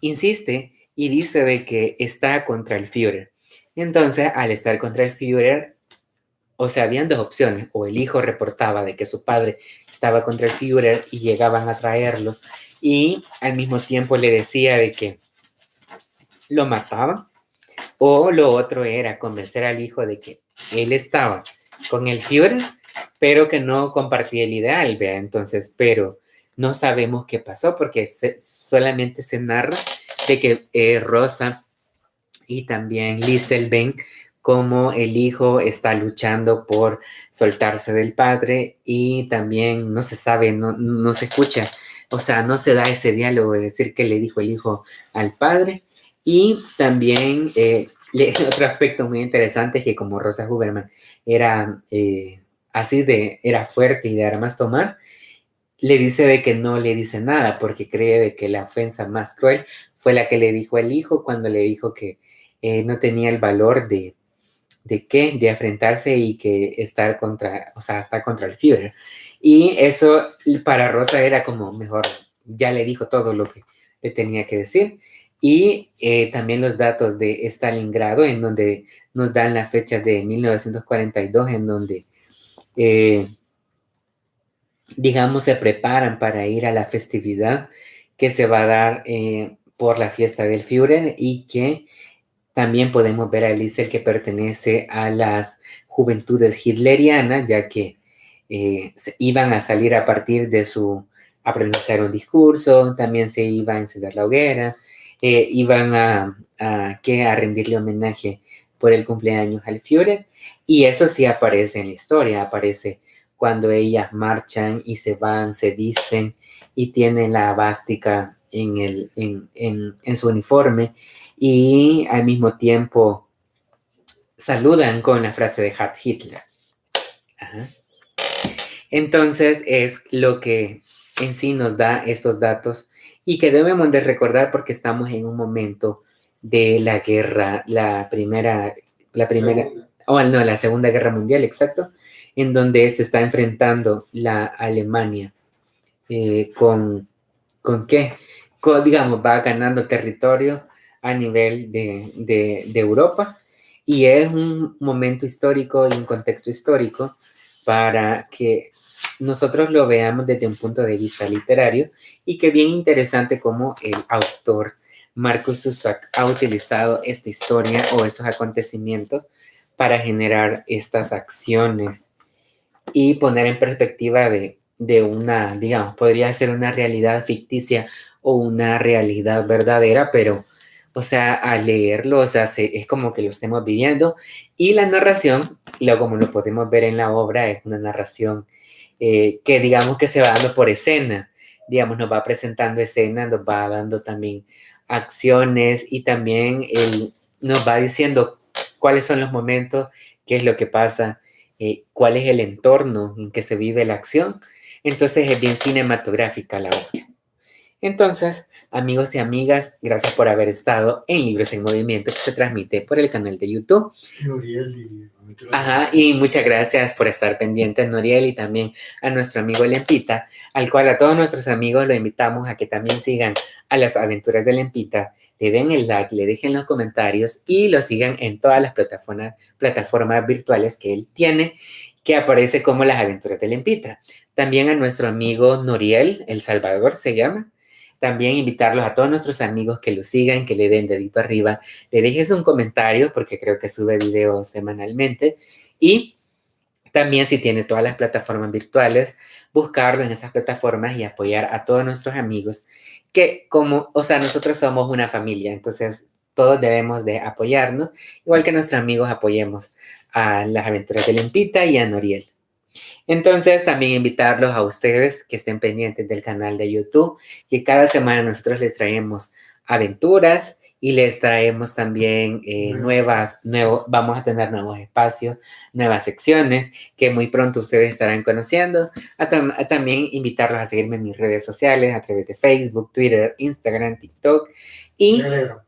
insiste y dice de que está contra el Führer. Entonces, al estar contra el Führer, o sea, habían dos opciones, o el hijo reportaba de que su padre estaba contra el Führer y llegaban a traerlo, y al mismo tiempo le decía de que lo mataban, o lo otro era convencer al hijo de que él estaba con el Führer, pero que no compartía el ideal, ¿vea? Entonces, pero no sabemos qué pasó porque solamente se narra de que Rosa y también Liesel ven cómo el hijo está luchando por soltarse del padre y también no se sabe, no se escucha, o sea, no se da ese diálogo de decir qué le dijo el hijo al padre. Y también otro aspecto muy interesante es que como Rosa Huberman era era fuerte y de armas tomar, le dice de que no le dice nada porque cree de que la ofensa más cruel fue la que le dijo el hijo cuando le dijo que no tenía el valor de enfrentarse y que estar contra, o sea, estar contra el Führer. Y eso para Rosa era como mejor, ya le dijo todo lo que le tenía que decir. Y también los datos de Stalingrado, en donde nos dan la fecha de 1942, en donde, digamos, se preparan para ir a la festividad que se va a dar por la fiesta del Führer y que también podemos ver a Liesel que pertenece a las juventudes hitlerianas, ya que iban a salir a partir de a pronunciar un discurso, también se iba a encender la hoguera, iban a rendirle homenaje por el cumpleaños al Führer, y eso sí aparece en la historia, aparece cuando ellas marchan y se van, se visten y tienen la vástica en su uniforme, y al mismo tiempo saludan con la frase de Heil Hitler. Ajá. Entonces es lo que en sí nos da estos datos y que debemos de recordar porque estamos en un momento de la guerra, la Segunda Guerra Mundial, exacto, en donde se está enfrentando la Alemania ¿con qué? Digamos, va ganando territorio a nivel de Europa, y es un momento histórico y un contexto histórico para que nosotros lo veamos desde un punto de vista literario, y que bien interesante cómo el autor Markus Zusak ha utilizado esta historia o estos acontecimientos para generar estas acciones y poner en perspectiva de una, digamos, podría ser una realidad ficticia o una realidad verdadera, pero, o sea, al leerlo, o sea, es como que lo estemos viviendo, y la narración, como lo podemos ver en la obra, es una narración que digamos que se va dando por escena, digamos, nos va presentando escenas, nos va dando también acciones, y también nos va diciendo cuáles son los momentos, qué es lo que pasa, cuál es el entorno en que se vive la acción. Entonces es bien cinematográfica la obra. Entonces, amigos y amigas, gracias por haber estado en Libros en Movimiento, que se transmite por el canal de YouTube. Noriel y muchas gracias por estar pendientes, Noriel, y también a nuestro amigo Lempita, al cual a todos nuestros amigos lo invitamos a que también sigan a las aventuras de Lempita, le den el like, le dejen los comentarios y lo sigan en todas las plataformas virtuales que él tiene, que aparece como las aventuras de Lempita. También a nuestro amigo Noriel, El Salvador se llama. También invitarlos a todos nuestros amigos que lo sigan, que le den dedito arriba, le dejes un comentario porque creo que sube videos semanalmente, y también si tiene todas las plataformas virtuales, buscarlo en esas plataformas y apoyar a todos nuestros amigos que o sea, nosotros somos una familia, entonces todos debemos de apoyarnos, igual que nuestros amigos apoyemos a las aventuras de Lempita y a Noriel. Entonces, también invitarlos a ustedes que estén pendientes del canal de YouTube, que cada semana nosotros les traemos aventuras y les traemos también vamos a tener nuevos espacios, nuevas secciones que muy pronto ustedes estarán conociendo. También invitarlos a seguirme en mis redes sociales a través de Facebook, Twitter, Instagram, TikTok y Telegram.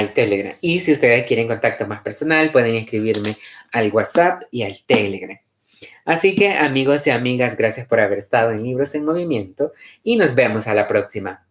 Y Telegram. Y si ustedes quieren contacto más personal, pueden escribirme al WhatsApp y al Telegram. Así que amigos y amigas, gracias por haber estado en Libros en Movimiento y nos vemos a la próxima.